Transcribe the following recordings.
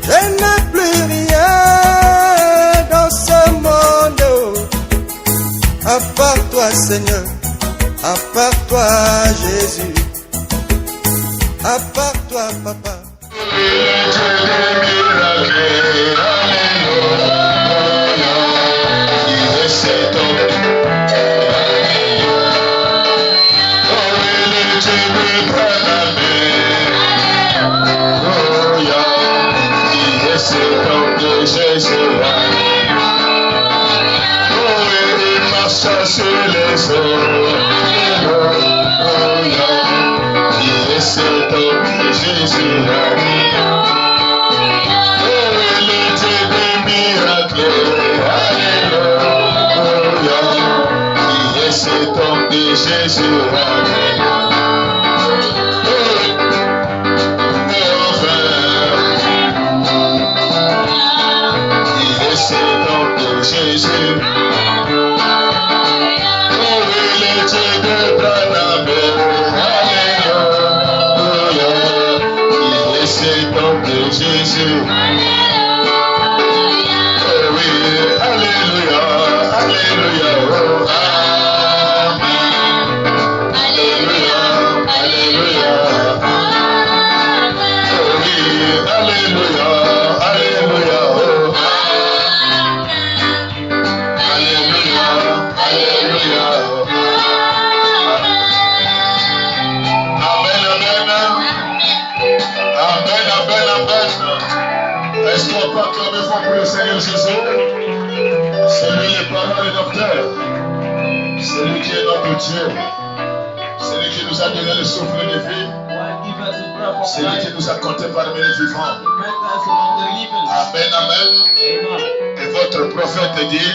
Je n'ai plus rien dans ce monde, à part toi Seigneur, à part toi Jésus, à part toi Papa. Celui qui est notre Dieu, celui qui nous a donné le souffle de vie, celui qui nous a compté parmi les vivants. Amen, amen. Et votre prophète dit,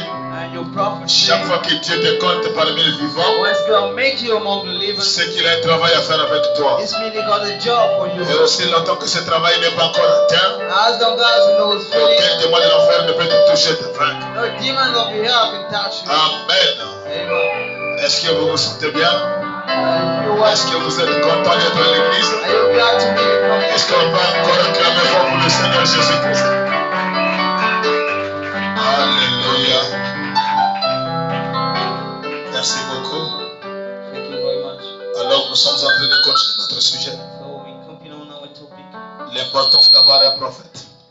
chaque fois que Dieu te compte parmi les vivants, c'est qu'il a un travail à faire avec toi. Et aussi longtemps que ce travail n'est pas encore atteint, aucun démon de l'enfer ne peut te toucher, te vaincre. Amen. Est-ce que vous vous sentez bien? Est-ce que vous êtes content d'être à l'église? Est-ce qu'on peut encore acclamer fort pour le Seigneur Jésus-Christ? Alléluia. Merci beaucoup. Alors nous sommes en train de continuer notre sujet. L'importance d'avoir un prophète.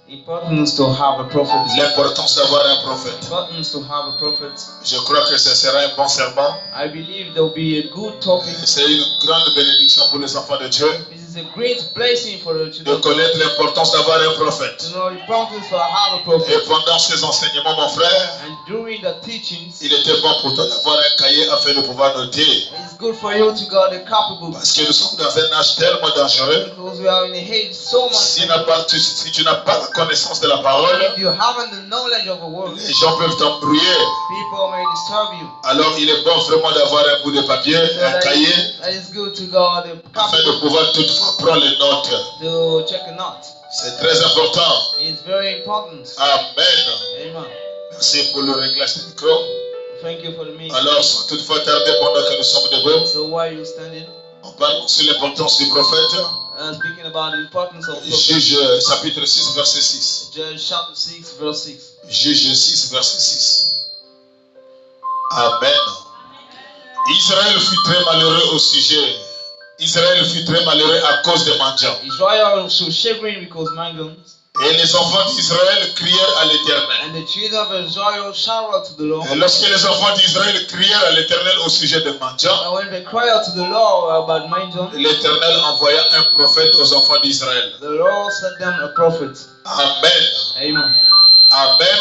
Importance to have a prophet. L'importance d'avoir un prophète. Importance to have a prophet. Je crois que ce sera un bon serment. I believe there will be a good topic. C'est une grande bénédiction pour les enfants de Dieu. This is a great blessing for the children. De connaître l'importance d'avoir un prophète. To know the importance to have a prophet. Et pendant ces enseignements, mon frère, and during the teachings, il était bon pour toi d'avoir un cahier afin de pouvoir noter. It's good for you to get a copybook. Parce que nous sommes dans un âge tellement dangereux. Because we are in a age so much. Si tu n'as pas la connaissance de la parole, if you haven't the knowledge of the word, les gens peuvent t'embrouiller. People may disturb you. Alors il est bon vraiment d'avoir un bout de papier, un cahier, it's good to go afin de pouvoir toutefois prendre les notes. To check a note. C'est très important. It's very important. Amen. Amen. Merci pour le réglage du micro. Thank you for the meeting. Alors sans toutefois tarder pendant que nous sommes debout, so why are you standing? On parle sur l'importance du prophète. Speaking about the importance of Juge chapitre 6 verset 6. Judge chapter 6 verse 6. Juge 6 verset 6. Amen. Israël fut très malheureux au sujet. Israël fut très malheureux à cause des mendiants. Israel was so shivering because mangoes. Et les enfants d'Israël crièrent à l'Éternel. And the children of Israel shouted to the Lord. Et lorsque les enfants d'Israël crièrent à l'Éternel au sujet des mendiants, and when they cried out to the Lord about mangoes, l'Éternel envoya un prophète aux enfants d'Israël. The Lord sent them a prophet. Amen. Amen. Amen.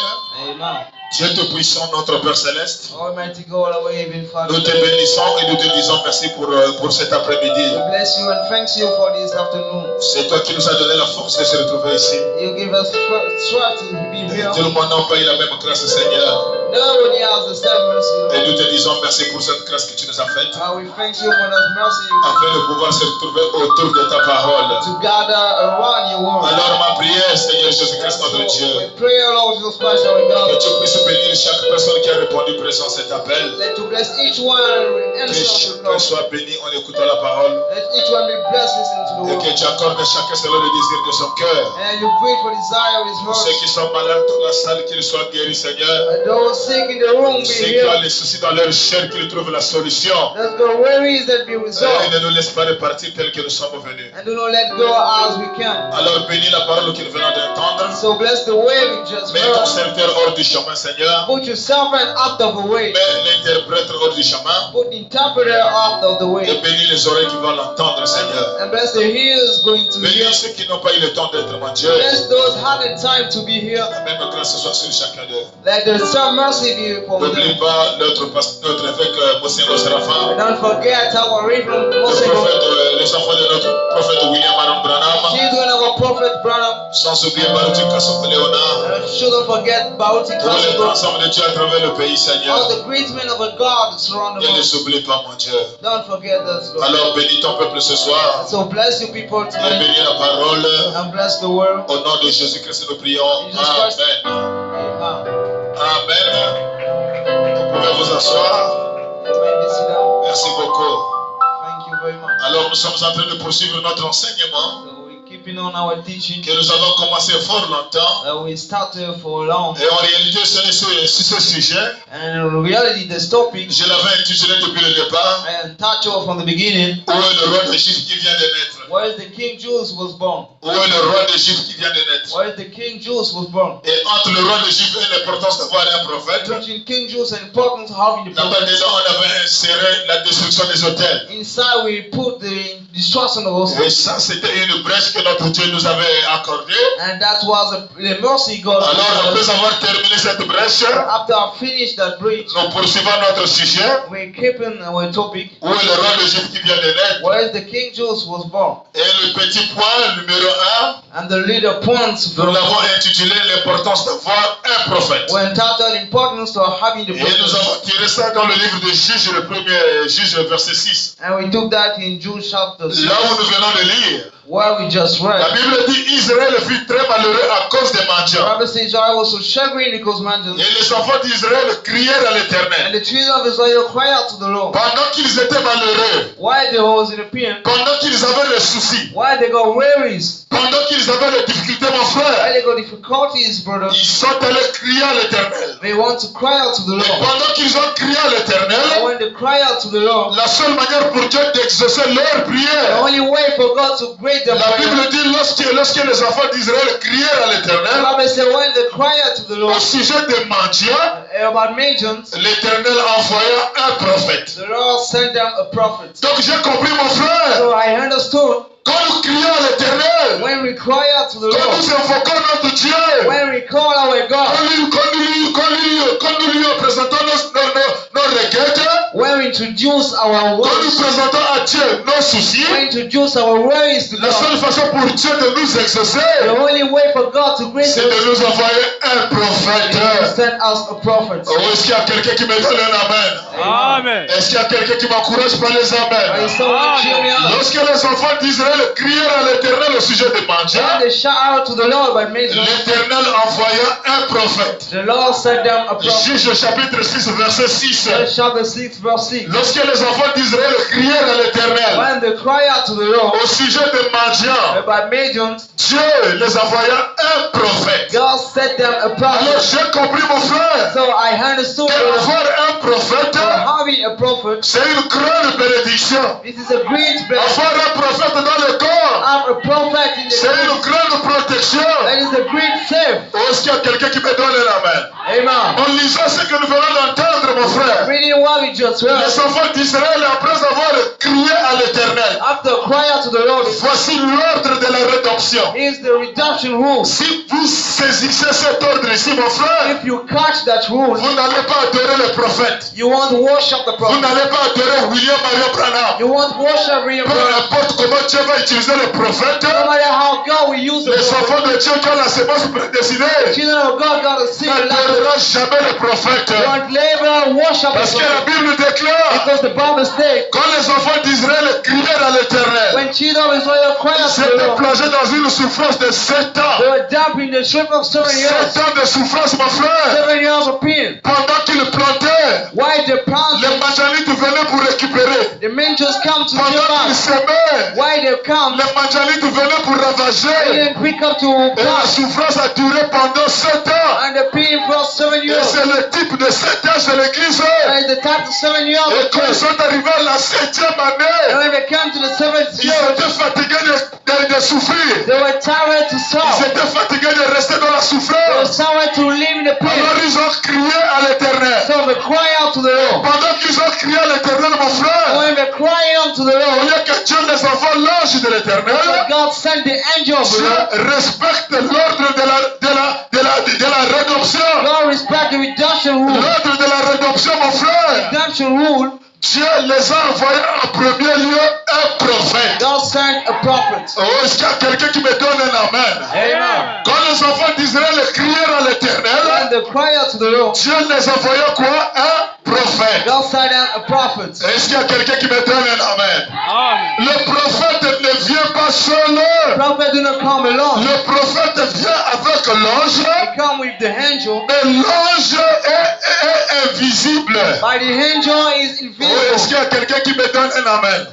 Amen. Dieu Tout-Puissant, notre Père Céleste, Almighty God, our Heavenly Father, nous te bénissons et nous te disons merci pour cet après-midi. We bless you and thanks you for this afternoon. C'est toi qui nous as donné la force de se retrouver ici. You give us strength to be here. Tout le monde n'a pas eu la même grâce, Seigneur. Nobody has the same mercy, Et Lord. nous te disons merci pour cette grâce que tu nous as faite, We thank you for that mercy you afin de pouvoir se retrouver autour de ta parole. to gather around your word. Alors ma prière, Seigneur Jésus-Christ, So notre Dieu, we pray, Lord Jesus Christ, our que God, tu puisses bénir chaque personne qui a répondu présent à cet appel, that you bless each one and que answer to chacun Lord. soit béni en écoutant la parole, Let each one be blessed listening to the et word. que tu accordes à chacun selon le désir de son cœur. And you pray for desire of his Ceux heart. qui sont malades dans la salle, qu'ils soient guéris, Seigneur. And those sick in the room be Ceux qui ont healed. les soucis dans leur chair, qu'ils trouvent la solution. Let the worries that be Et resolved. ne nous laisse pas repartir tels que nous sommes venus. And do not let go as we can. Alors bénis la parole que nous venons d'entendre. So bless the way we just Mets ton heard. serviteur hors du chemin, Seigneur. Put your servant out of the way. Mets l'interprète hors du chemin. Put the interpreter out of the Et way. bénis les oreilles qui vont l'entendre, Seigneur. And bless the ears going to hear. Bénis ceux qui n'ont pas eu le temps d'être, mon Dieu. Bless those who had the time to be here. La même grâce soit sur chacun d'eux. Let the same mercy be upon N'oublie them. pas notre évêque Monseigneur Séraphin. Don't forget our Reverend Les Mosego, enfants de notre prophète William Aaron Branham. children of our Prophet Branham. Sans oublier Baruch Kassopo Léonard. And shouldn't forget Bauti Tous les Kasego. ensemble de Dieu à travers le pays, Seigneur. All the great men of our God surround Ne us. les oublie pas, mon Dieu. Don't forget us, Lord. Alors bénis ton peuple ce soir. So bless you people Et tonight bénis la parole. and bless the world. Au nom de Jésus-Christ, nous prions. Jesus Christ. Amen. Amen. Amen. Vous pouvez vous asseoir. You may be seated down. Merci beaucoup. Thank you very much. Alors nous sommes en train de poursuivre notre enseignement So we're keeping on our teaching que nous avons commencé fort longtemps. that we started for long. Et en réalité, sur ce sujet, And in reality, this topic je l'avais intitulé depuis le départ, and title from the beginning, où est le roi d'Égypte qui vient de naître? where is the King Jules was born? Où est le roi d'Égypte qui vient de naître? Where is the King Jules was born? Et entre le roi d'Égypte et l'importance d'avoir un prophète, Between King Jules and importance of having the là-bas prophet. dedans, on avait inséré la destruction des hôtels. Inside we put the destruction of us. Et ça, c'était une brèche que notre Dieu nous avait accordée. And that was the mercy God Alors, gave après us. avoir terminé cette brèche, After I finished that bridge, nous poursuivons notre sujet. we're keeping our topic. Où est le roi d'Égypte qui vient de naître? Where is the King Jules was born? Et le petit point numéro 1, And the leader points nous from l'avons intitulé l'importance d'avoir un prophète. when entitled importance of having the Et nous prophet. avons tiré ça dans le livre de Juges, le premier Juge, verset 6. And we took that in Jude chapter 6, Là où nous venons de lire, where we just la read. Bible dit Israël fut très malheureux à cause des The mendiants. Bible says Israel was so chagrined because man Et les enfants d'Israël crièrent à and l'Éternel. the children of Israel cried out to the Lord. Pendant qu'ils étaient malheureux, Why they was in a pain? pendant qu'ils avaient des soucis, Why they got worries? pendant qu'ils avaient des difficultés, mon Why frère, they got difficulties, brother? ils sont allés crier à l'Éternel. They want to cry out to the Et Lord. pendant qu'ils ont crié à And l'Éternel, when they cry out to the Lord, la seule manière pour Dieu d'exaucer leur the prière, only way for God to grant them la prayer. Bible dit lorsque les enfants d'Israël crièrent à The l'Éternel Bible says when they cry out to the au Lord sujet des mendiants, about Magians, l'Éternel envoya un prophète. the Lord sent them a prophet. Donc j'ai compris, mon frère, So I understood quand nous crions à l'Éternel, when we cry out to the quand Lord, nous invoquons notre Dieu, when we call our God, quand nous lui présentons nos requêtes, when we introduce our quand nous worries, présentons à Dieu nos soucis, when we introduce our worries to la God, seule façon pour Dieu de nous exaucer, the only way for God to grant c'est de us nous envoyer un is to prophète. send us a prophet. Oh, est-ce qu'il y a quelqu'un qui me donne un amen? Amen. Est-ce qu'il y a quelqu'un qui m'encourage par les Are you amens? someone cheer me up? Lorsque les enfants d'Israël crièrent à l'Éternel au sujet des When mendiants, they shout out to the Lord by Magians, l'Éternel envoya un prophète. the Lord sent them a prophet. Juge chapitre 6, verset 6. John chapter 6, verse 6. Lorsque les enfants d'Israël crièrent à l'Éternel When they cry out to the Lord au sujet des mendiants, by Magians, Dieu les envoya un prophète. God sent them a Alors prophet. j'ai compris, mon frère, So I understood that qu'avoir un prophète, having a prophet, c'est une grande bénédiction. this is a great blessing. Avoir un prophète dans le corps, Have a prophet in the c'est une church. grande protection. That is a great save. Oh, est-ce qu'il y a quelqu'un qui me donne un amen? Amen. En lisant ce que nous venons d'entendre, mon frère, Reading what we just read. les enfants d'Israël, après avoir crié à l'Éternel, After cry out to the Lord. Voici l'ordre de la rédemption. Is the redemption rule. Si vous saisissez cet ordre ici, mon frère, If you catch that rule, vous n'allez pas adorer le prophète. you won't worship the Vous prophet. n'allez pas adorer William Marion Branham. You won't worship William Peu Branham. importe comment Dieu va utiliser le prophète, No matter how God will use the les prophet, enfants de Dieu qui ont la sémence prédestinée children of God got to see the light. n'adoreront jamais le prophète. Don't labor worship the Parce que la prophet. Bible déclare, Because the Bible states, quand les enfants d'Israël criaient à l'Éternel, when children of Israel cried ils out to the s'étaient Lord, plongés dans une souffrance de 7 ans. they were damp in the trip of 7 years. 7 ans de souffrance, mon frère. 7 years of pain. Pendant qu'ils plantaient, Why the plants, les Manjanites venaient pour récupérer. the men just come to Pendant give qu'ils back. s'aimaient, Why they come, les Manjanites venaient pour they ravager. didn't pick up to Et la plant. souffrance a duré pendant 7 ans. And the pain for 7 Et years. c'est le type de 7 ans de l'église. And the type of 7 years Et of quand ils church. sont arrivés à la 7e And année, when they came to the 7th ils year, étaient fatigués de souffrir. they were tired to Ils suffer. étaient fatigués de rester dans la They were souffrance. tired to live in the pain. Alors ils ont crié à l'Éternel. So they cry out to the Lord. Pendant qu'ils ont crié à l'Éternel, mon And frère, when they cry out to the au Lord, lieu que Dieu les envoie l'ange de l'Éternel, God sent the angel of the Dieu Lord. respecte l'ordre de la rédemption. God respect the redemption rule. L'ordre de la rédemption, mon frère. Redemption rule, Dieu les a envoyés en premier lieu un prophète. God sent a prophet. Oh, est-ce qu'il y a quelqu'un qui me donne un amen? Amen. Quand les enfants d'Israël crièrent à When l'Éternel, they cry out to the Lord, Dieu les envoyait quoi? Un prophète. God sent out a prophet. Est-ce qu'il y a quelqu'un qui me donne un amen? Le prophète ne vient pas seul. Prophet do not come alone. Le prophète vient avec l'ange, He come with the angel. mais l'ange est invisible. By the angel is Oh, est-ce invisible. qu'il y a quelqu'un qui me donne un amen?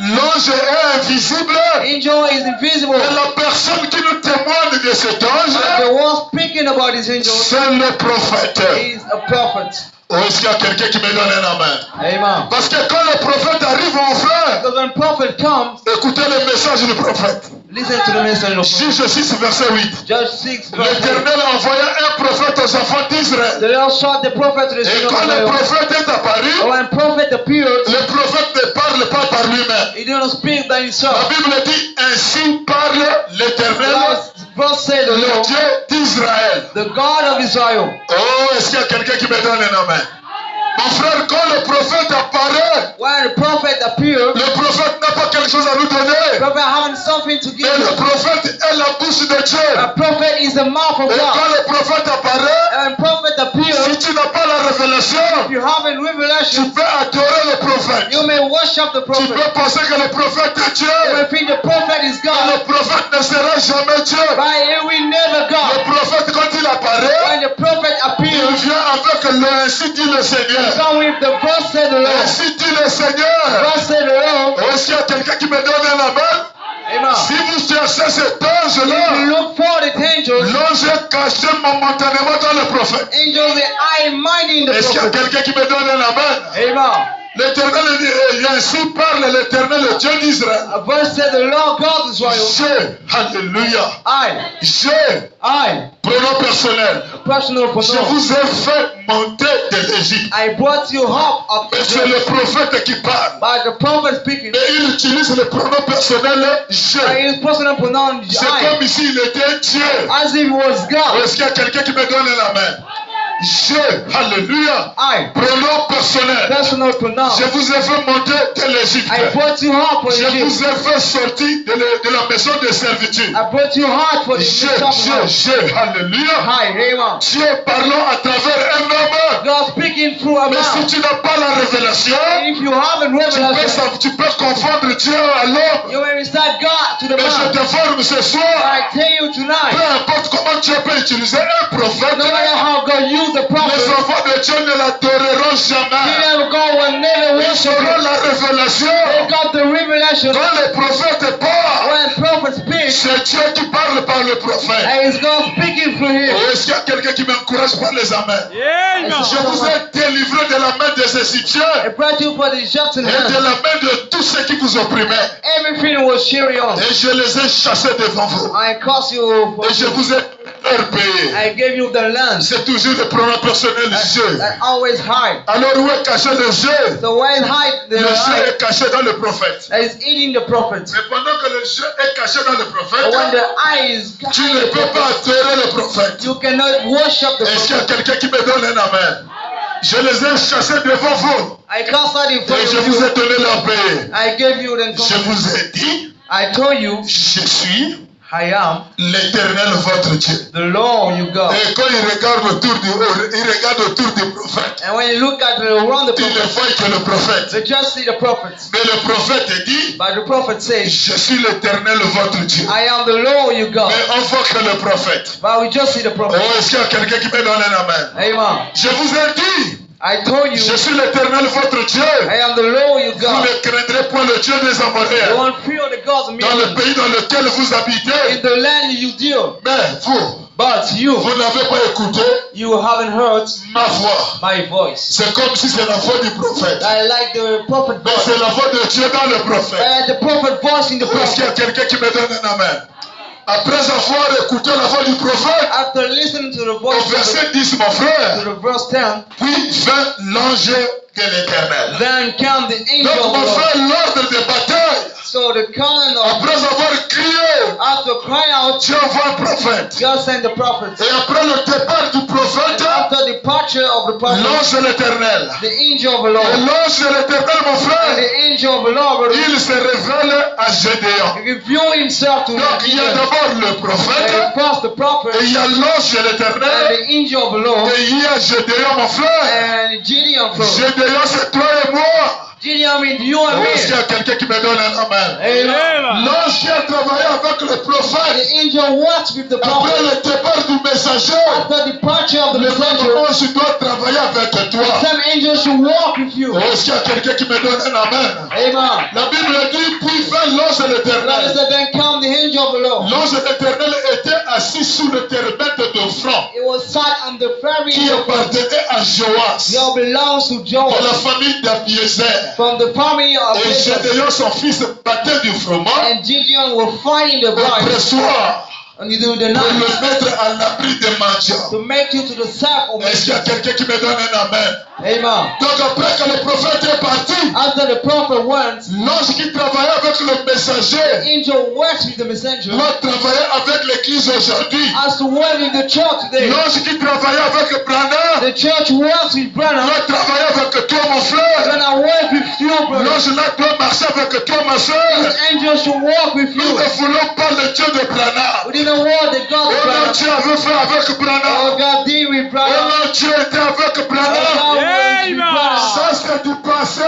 L'ange est invisible. Angel is invisible. Et la personne qui nous témoigne de cet ange, And the one speaking about this angel c'est le prophète. is a prophet. Oh, est-ce qu'il y a quelqu'un qui me donne un amen? Amen. Parce que quand le prophète arrive, mon frère, Because when prophet comes, écoutez le message du prophète. listen to the message of prophet. Juge 6, verset 8. Judge 6, verse 8. L'Éternel envoya un prophète aux enfants d'Israël. The Lord shot the prophet to the Et children quand of le Israel. prophète est And apparu, when prophet appeared, le prophète ne parle pas par lui-même. he did not speak by La himself. Bible dit, ainsi parle l'Éternel, Thus said the le Lord, Dieu d'Israël. the God of Israel. Oh, est-ce qu'il y a quelqu'un qui me donne un amen? Mon frère, quand le prophète apparaît, When the prophet appeared, le prophète n'a pas quelque chose à nous the donner. prophet having something to give Mais le you. prophète est la bouche de Dieu. A prophet is the mouth of Et quand God. le prophète apparaît, And when prophet si appears, tu n'as pas la révélation, if you have a tu revelation, peux adorer le prophète. you may worship the Tu prophet. peux penser que le prophète est You Dieu. may think the prophet is Mais God, le prophète ne sera jamais Dieu. but he will never Le God. prophète, quand il apparaît, When the prophet il appears, vient avec le ainsi dit le Seigneur. come with the verse said the Lord. Ainsi dit le Seigneur. Verse said the Lord. Est-ce qu'il y a quelqu'un qui me donne un amen? Amen. Si vous cherchez cet If you ange-là, look for the angels, l'ange est caché momentanément dans le prophète. angels they are minding the Est-ce qu'il y a prophet. quelqu'un qui me donne un amen? Amen. L'Éternel dit, ainsi parle l'Éternel, le Dieu d'Israël. A verse said the Lord God Israel. Je, alléluia, je, pronom personnel, Personal je pronoun. vous ai fait monter de l'Égypte. I brought you up of Et c'est le Egypt. prophète qui parle. By the prophet speaking. Mais il utilise le pronom personnel je. By his personal pronoun C'est I. comme ici il était Dieu. As if it was God. Est-ce qu'il y a quelqu'un qui me donne la main? Je, alléluia, I. pronom personnel. Personal pronoun. Je vous ai fait monter de l'Égypte. I brought you up for Je Egypt. vous ai fait sortir de la maison de servitude. I brought you hard for the Je, Egypt. alléluia. Hi, amen. Dieu parlant à travers un homme. God speaking through a Mais si man. tu n'as pas la révélation, If you have a revelation, tu peux confondre Dieu à l'homme. you may recite God to the Mais je man. t'informe ce soir, I tell you peu tonight, importe comment Dieu peut utiliser un prophète, no matter how God used the les prophet, enfants de Dieu ne l'adoreront jamais. Never God will never Ils worship auront him. la révélation. They got the revelation. Quand le prophète parle, When prophet speaks, c'est Dieu qui parle par le prophète. and it's God speaking through him. Oh, est-ce qu'il y a quelqu'un qui m'encourage par les amens? It's Je vous ai délivré de la main des Égyptiens I brought you for the Egyptian et de hand. la main de tous ceux qui vous opprimaient. Everything was cheery on. Et je les ai chassés devant vous. I curse you for Et je vous ai leur pays. I gave you the land. C'est toujours le pronom personnel Dieu. That always hide. Alors où est caché le jeu? So why hide the Le jeu hide est caché dans le prophète. that is eating the prophet? Mais pendant que le jeu est caché dans le But prophète, when the eye is tu ne hiding the peux pas prophet, adorer le prophète. you cannot worship the Est-ce qu'il y a prophet. quelqu'un qui me donne un amen? Je les ai chassés devant vous. I cast out in Et front je of vous ai you. donné leur pays. I gave you the Je vous ai dit, I told you, je suis I am l'Éternel votre Dieu. the Lord you God. Et quand il regarde autour du prophète, And when you look at around the il ne prophet, voit que le prophète. they just see the prophets. Mais le prophète dit, But the prophet says, je suis l'Éternel votre Dieu. I am the Lord you God. Mais on voit que le prophète. But we just see the Oh, prophet. est-ce qu'il y a quelqu'un qui me donne un amen? Amen. Je vous ai dit, I told you, je suis l'Éternel votre Dieu. I am the Lord you Vous God. ne craindrez point le Dieu des You Amoréens. won't fear the gods of Dans le men pays dans lequel vous in habitez. the land you deal. Mais vous, But you vous n'avez pas écouté haven't heard ma voix. my voice. C'est comme si c'est la voix du prophète. I like the prophet Mais voice. c'est la voix de Dieu dans le prophète. I like the prophet voice in the Est-ce qu'il y a prophet. quelqu'un qui me donne un amen? Après avoir écouté la voix du prophète, After listening to the voice au of the, verset 10, mon to frère, the verse 10, puis vint l'ange de l'Éternel. then came the angel Donc, of the mon Lord. frère, l'ordre de bataille, So the coming of après avoir crié, after cry out, Dieu envoie un prophète. God sent the prophets. Et après le départ du And prophète, after departure of the prophet, l'ange de l'Éternel. the angel of the Et Lord, l'ange de l'Éternel, mon and frère, the angel of the Lord il se révèle à Gédéon. revealed himself to Donc, il y a him. d'abord le And prophète, first the et prophet il y a l'ange de and l'Éternel, the angel of the Lord et il y a Gédéon, mon frère. and Gideon. From Gédéon, c'est toi et moi. Gideon means you and Est-ce qu'il y me. a quelqu'un qui me donne un amen? Amen. L'ange qui a travaillé avec le prophète, The angel walked with the après prophet le départ du messager, after departure of the le même messenger. ange doit travailler avec toi. Some angel should walk with you. Est-ce qu'il y a quelqu'un qui me donne un amen? Amen. La Bible dit, puis vint l'ange de That is l'Éternel. that then come the angel of the Lord. L'ange de l'Éternel était assis sous le terbête d'Ophran, It was sat on the very qui appartenait à Joas, that belongs to de la Joel famille d'Abiézer. from the family of Et Israel. Gédéon, son fils, battait du froment And Gideon will find the au bride pressoir and you do the pour night le mettre à l'abri des mendiants. to make you to the sack of Est-ce qu'il y a quelqu'un qui me donne un amen? Amen. Donc après que le prophète est parti, After the prophet went, l'ange qui travaillait avec le the messager angel works with the messenger doit travailler avec l'église aujourd'hui. as to work with the church today. L'ange qui travaillait avec Branham The church works with Branham. doit travailler avec toi, mon frère. When I work with you, brother, L'ange là doit marcher avec toi, ma this soeur. angel should walk with Nous you. ne voulons pas le Dieu de Branham. We didn't want the God Oh of non, Branham. Dieu avait fait avec Oh, Branham. God did with Oh Branham. non, Dieu était avec Oh, Branham. God was with Branham. Ça, c'est du passé.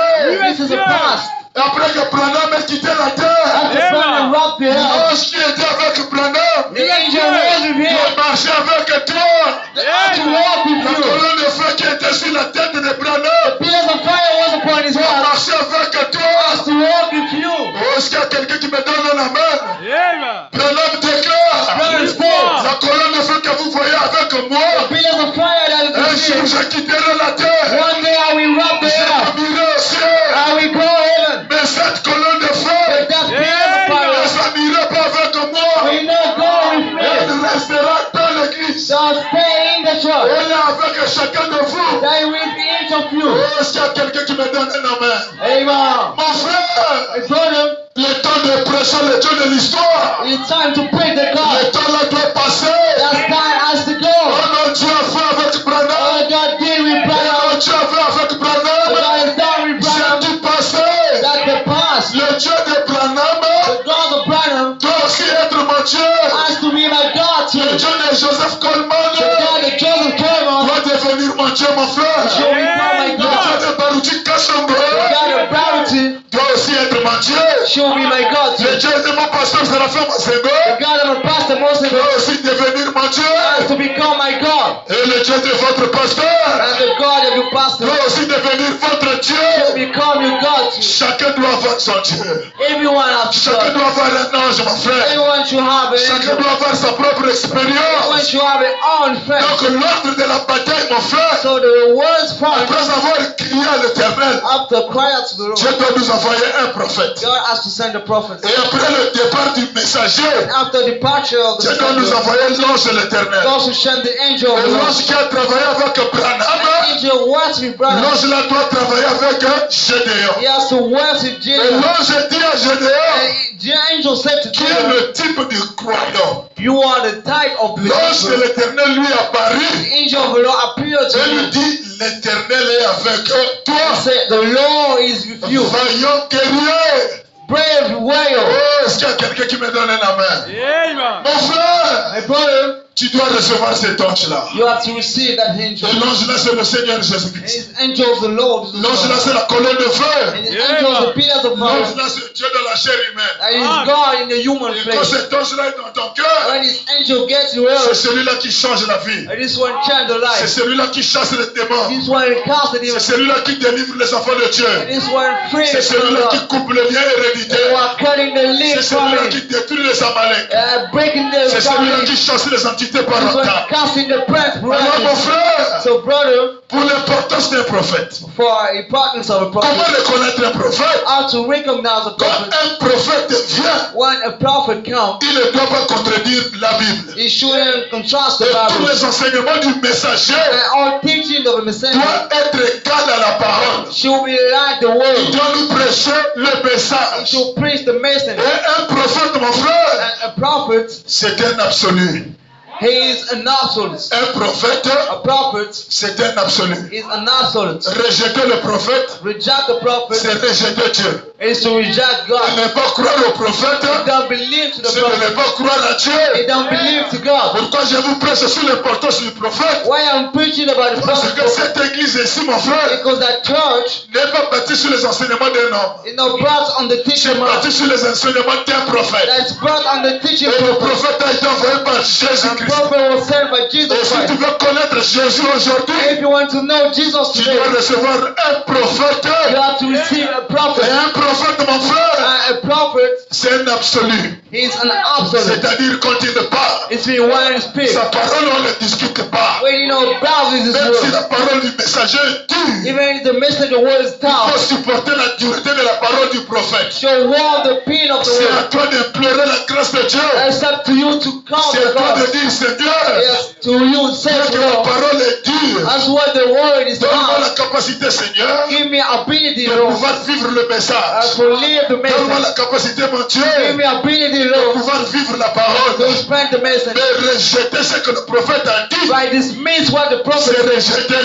This is the past. Et après que Branham ait quitté la terre, After Branham robbed the earth, l'ange qui était avec Branham the angel was with him. doit marcher avec toi. The angel walked with La you. colonne de feu qui était sur la tête de Branham The pillars of fire was upon his doit heart. marcher avec toi. As to walk with you. Oh, est-ce qu'il y a quelqu'un qui me donne un amen? Branham déclare, Branham said, la colonne de feu que vous voyez avec moi, the pillars of fire that un is jour with je quitterai la terre. you. One day I will rob the earth. Je m'irai au ciel. I will go heaven. Mais cette colonne de But feu that pillar of ne fire s'amira pas avec moi. will not go with me. Elle restera dans l'église. So stay in the church. Elle est avec chacun de vous. That will be each of you. Oh, est-ce qu'il y a quelqu'un qui me donne un amen? Amen. Mon frère, I told him le temps de prêcher le Dieu de l'histoire, it's time to pray the le God. temps là doit passer. That time has to Oh go. non, Dieu a fait avec Branham. Oh, God did with Oh Branham. non, Dieu a fait avec God Branham. has done with C'est Branham. du passé. That the past, Le Dieu de Branham the God of Branham, doit aussi être mon Dieu. has to be my God too. Le Dieu de Joseph Coleman The God of Joseph Coleman doit devenir mon Dieu, mon frère. shall become my Le God. Dieu de Baruti Kassambo The God of Gravity doit aussi être mon Dieu. shall be my God too. Le Dieu de mon pasteur Séraphin Masengo The God of a pastor Moses doit aussi devenir mon Dieu. has to become my God. Et le Dieu de votre pasteur And the God of your pastor doit aussi devenir votre shall Dieu. become your God too. Chacun doit avoir son Dieu. Everyone has Chacun God. doit avoir un ange, mon frère. Everyone should have an Chacun angel. doit avoir sa propre Everyone expérience. should have their own friend. Donc l'ordre de la bataille, mon frère, So the words from après avoir crié à l'Éternel, after cry out to the Dieu Lord, doit nous envoyer un prophète. God has has to send the prophets. Et après le départ du messager, After the departure of the Dieu doit nous messenger, envoyer l'ange de l'éternel. God should send the angel of Et the Lord. l'ange qui a travaillé avec Branham, The angel works with Branham. l'ange là doit travailler avec Gédéon. He has to work with Et Gideon. l'ange dit à Gédéon, And the angel said to qui est Gideon, le type du croyant. you are the type of L'ange de believer. l'éternel lui The apparut angel of the Lord appeared to et lui him. dit, l'éternel est avec He toi. said, the Lord is with you. Vaillant guerrier. Brave warrior. Oh, est-ce qu'il y a quelqu'un qui me donne un amen? Mon frère, My brother, tu dois recevoir cet ange-là. you have to receive that Et angel. l'ange là, c'est le Seigneur And Jésus-Christ. his angel of the Lord is the L'ange là, Lord. c'est la colonne de feu. And his angel is the pillars of L'ange fire. là, c'est Dieu dans la chair humaine. That is God in the human Et quand flesh. cet ange-là est dans ton cœur, When his angel gets you c'est out, celui-là qui change la vie. and this one change the C'est life. celui-là qui chasse les démons. This one casts the C'est demon. celui-là qui délivre les enfants de Dieu. And this one frees C'est from celui-là qui God. coupe le lien They héréditaire. were cutting the C'est link from celui-là qui it. détruit les Amaleks. Breaking the C'est celui-là family. qui chasse les entités This one parentales. casting the prince. Alors mon frère, So brother, pour l'importance d'un prophète, for importance of a comment prophet, reconnaître un prophète? how to recognize a Quand prophet. un prophète vient, When a prophet comes, il ne doit pas contredire la Bible. he shouldn't contrast the Et tous Bible. les enseignements du messager And all teaching of a messenger doivent être égal à la parole. should be like the Il word. doit nous prêcher le He message. should preach the message. Et un prophète, mon frère, And a prophet, c'est un absolu. he is an absolute. Un prophète, A prophet c'est un absolu. is an absolute. Rejeter le prophète, Reject the prophet c'est rejeter Dieu. is to reject God. Ne pas croire au prophète, He don't believe to the c'est de ne prophet. pas croire à He Dieu. don't believe to God. Pourquoi je vous prêche sur l'importance du prophète? Why I'm preaching about the Parce que prophet? cette église ici, mon frère, Because that church n'est pas bâtie sur les enseignements d'un homme. is not brought on the teaching C'est man. bâtie sur les enseignements d'un prophète. That's brought on the teaching Et le prophet. prophète a été envoyé par And Jésus-Christ. prophet was sent by Jesus Et si tu Christ. veux connaître Jésus aujourd'hui, If you want to know Jesus tu today, dois recevoir un prophète. you have to receive a Et prophet. un prophète, mon frère, A prophet c'est un absolu. is an absolute. C'est-à-dire quand il parle, It's been when he speaks. sa parole, on ne discute pas. When you know God is his Même si la word. parole du messager est dure, Even if the message of the word is il faut tough, supporter la dureté de la parole du prophète. show all the pain of the C'est à word. toi d'implorer la grâce de Dieu. It's up to you to come C'est à to toi de God. dire, Seigneur, Yes, to you, say bien to que la Lord. parole est dure, That's what the word is donne-moi la about. capacité, Seigneur, Give me ability, de Lord, pouvoir vivre le message. to live the Donne-moi la message. capacité, mon Dieu, Give me ability, de Lord, pouvoir vivre la to parole. spread the message. Mais rejeter ce que le prophète a dit, Right, dismiss what the c'est prophet rejeter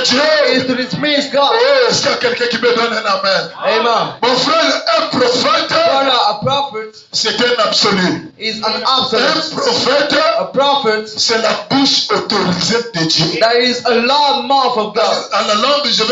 is Dieu. to dismiss God. Oh, est-ce qu'il y a quelqu'un qui me donne un amen? Amen. Mon frère, un prophète, Brother, a prophet c'est un absolu. is an Un absolute. prophète, A prophet, c'est la bouche autorisée de Dieu. that is a loud mouth of God. À la langue, je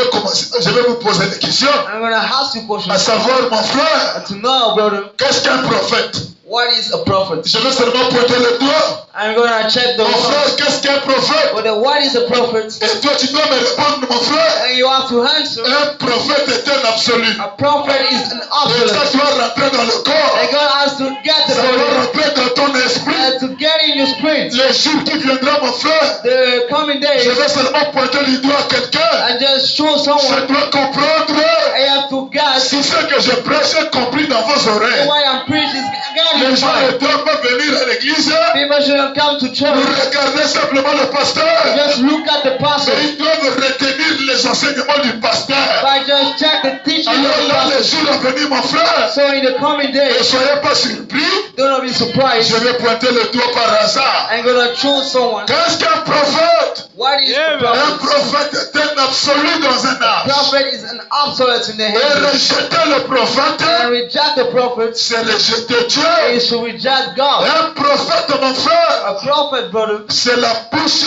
vais vous poser des questions. I'm going to ask you a question. À savoir, mon frère, To know, brother, qu'est-ce qu'un prophète? what is a prophet? Je vais seulement pointer le doigt. I'm going to check the Mon frère, word. qu'est-ce qu'un prophète? But what is a prophet? Et toi, tu dois me répondre, mon frère. And you have to answer. Un prophète est un absolu. A prophet is an Et ça absolute. doit rentrer dans le corps. And God has to get the Ça doit body rentrer dans ton esprit. and to get in your spirit. Le jour qui viendra, mon frère, The coming je days, vais seulement pointer le doigt à quelqu'un. and just show Je someone. dois comprendre I have to get si ce que je prêche est compris dans vos oreilles. what I'm preaching is getting Les in gens mind. ne doivent pas venir à l'église People shouldn't come to pour church. regarder simplement le pasteur. Just look at the pastor. Mais ils doivent retenir les enseignements du pasteur. But just check the teaching of Alors the là, les pastor. jours à venir, mon frère, So in the coming ne days, soyez pas surpris. do not be surprised. Je vais pointer le doigt par hasard. I'm gonna choose someone. Qu'est-ce qu'un prophète? What is a Un prophet? prophète est un absolu dans un âge. Prophet is an absolute in the Et heaven. rejeter le prophète, And reject the prophet c'est rejeter Dieu. is to reject God. Un prophète, mon frère, A prophet, brother, c'est la bouche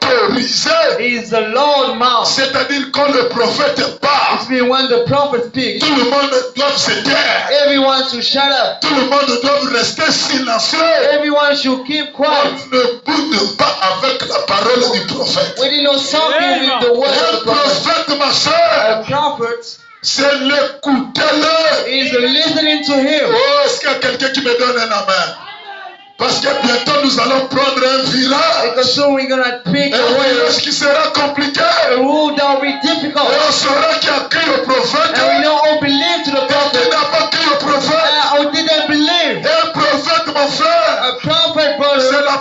autorisée. is the Lord mouth. C'est-à-dire quand le prophète parle, It's mean when the prophet speaks, tout le monde doit se taire. everyone should shut up. Tout le monde doit rester silencieux. Everyone should keep On quiet. ne boude pas avec la parole du prophète. We didn't know something with the word of Un the prophet. prophète, ma soeur, A prophet c'est l'écouter-le. is listening to him. Oh, est-ce qu'il y a quelqu'un qui me donne un amen? Parce que bientôt nous allons prendre un virage. Because soon we're gonna pick Un a way, virage qui sera compliqué. a route that will be Et difficult. on saura qui a crié au prophète And we don't all believe to the et qui prophet. n'a pas crié au prophète. Or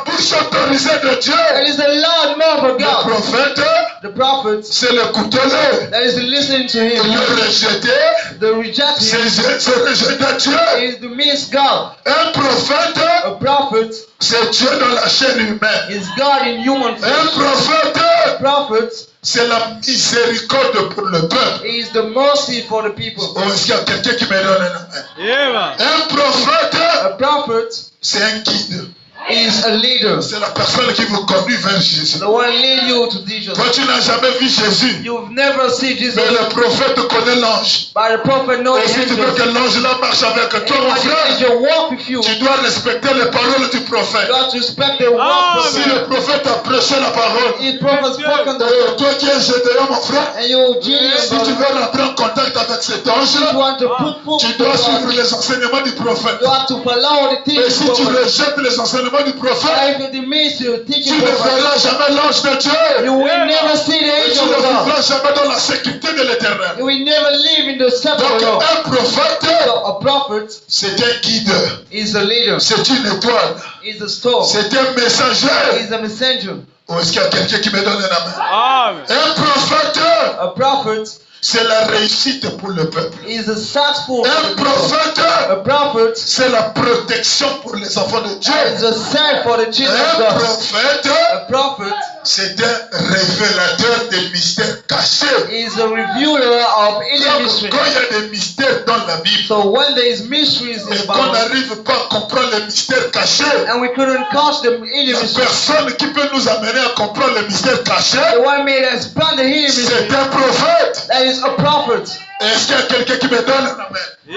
bouche autorisée de Dieu. That is the loud mouth of Le God. prophète, The prophet, c'est l'écouter-le. that is listening to Et him. le rejeter, The reject him c'est rejeter Dieu. is to miss God. Un prophète, A prophet c'est Dieu dans la chair humaine. is God in human Un flesh. prophète, A prophet c'est la miséricorde pour le peuple. is the mercy for the people. Oh, est-ce qu'il y a quelqu'un qui me donne un amen? Un prophète, A prophet c'est un guide. is a leader. C'est la personne qui vous conduit vers Jésus. The one lead you to Jesus. Toi, tu n'as jamais vu Jésus. You've never seen Jesus, Mais le prophète connaît l'ange. but the prophet knows Et si tu veux angels. que l'ange là marche avec toi, mon And the frère, angel walk with you. tu dois respecter les paroles du prophète. You have to respect the word Si prophet. le prophète a prêché la parole, His prophet spoken the et word. toi qui es Gédéon, mon frère, And you, genius, si tu veux rentrer en contact avec cet ange, you want to put foot tu to dois God. suivre les enseignements du prophète. You have to follow the Et teaching si tu prophet. rejettes les enseignements du prophète, If you miss your tu teaching ne prophet, verras jamais l'ange de Dieu. you will never see the Et tu angel ne of God. vivras jamais dans la sécurité de l'éternel. You will never live in the Donc separate world. un prophète, So a prophet c'est un guide, is a leader, c'est une étoile, is a store, c'est un messager. is a messenger. Ou est-ce qu'il y a quelqu'un qui me donne un amen? Un prophète, A prophet c'est la réussite pour le peuple. is a successful for Un the people. prophète, A prophet c'est la protection pour les enfants de Dieu. is a sign for the children of Un God. prophète, A prophet c'est un révélateur des mystères cachés. is a revealer of hidden Donc, mysteries. quand il y a des mystères dans la Bible, So when there is mysteries in et the qu'on Bible, n'arrive pas à comprendre les mystères cachés, and we couldn't catch the hidden la mysteries, personne qui peut nous amener à comprendre les mystères cachés, the one made us plan the hidden c'est mysteries, un prophète. that is a prophet. Est-ce qu'il y a quelqu'un qui me donne un amen?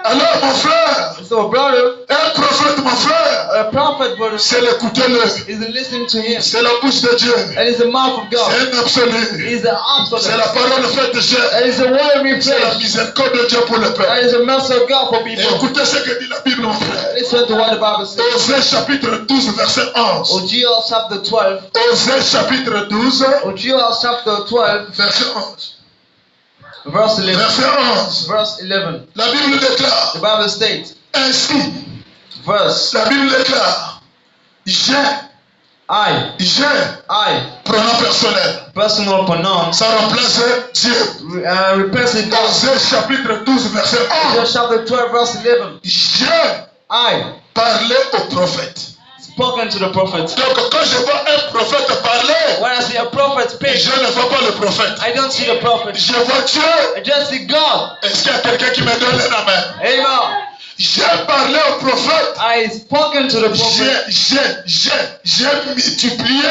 Alors, mon frère, So brother, un prophète, mon frère, a prophet, brother, c'est l'écouter-le. is listening to him. C'est la bouche de Dieu. That is the mouth of God. C'est un absolu. Is the C'est la absolute. parole faite de chair. That is the word we C'est la flesh. miséricorde de Dieu pour le That peuple. is the mercy of God for Et people. écoutez ce que dit la Bible, mon frère. Listen to what the Bible says. Osée chapitre 12, verset 11. Hosea chapter 12. Osée chapitre 12, Hosea chapter 12, verset 11. verse 11. Verset 11. Verse 11. La Bible déclare The Bible states, ainsi. verse, La Bible déclare j'ai, pronom personnel. personal pronoun, Ça remplace Dieu. replaces God. Osée chapitre 12, verset Hosea 11. chapter 12, verse 11. J'ai parlé au prophète. Spoken to the prophet. Donc quand je vois un prophète parler, When I see a prophet speak, je ne vois pas le prophète. I don't see the prophet. Je vois Dieu. I just see God. Est-ce qu'il y a quelqu'un qui me donne un amen? Amen. J'ai parlé au prophète. I spoken to the prophet. J'ai multiplié.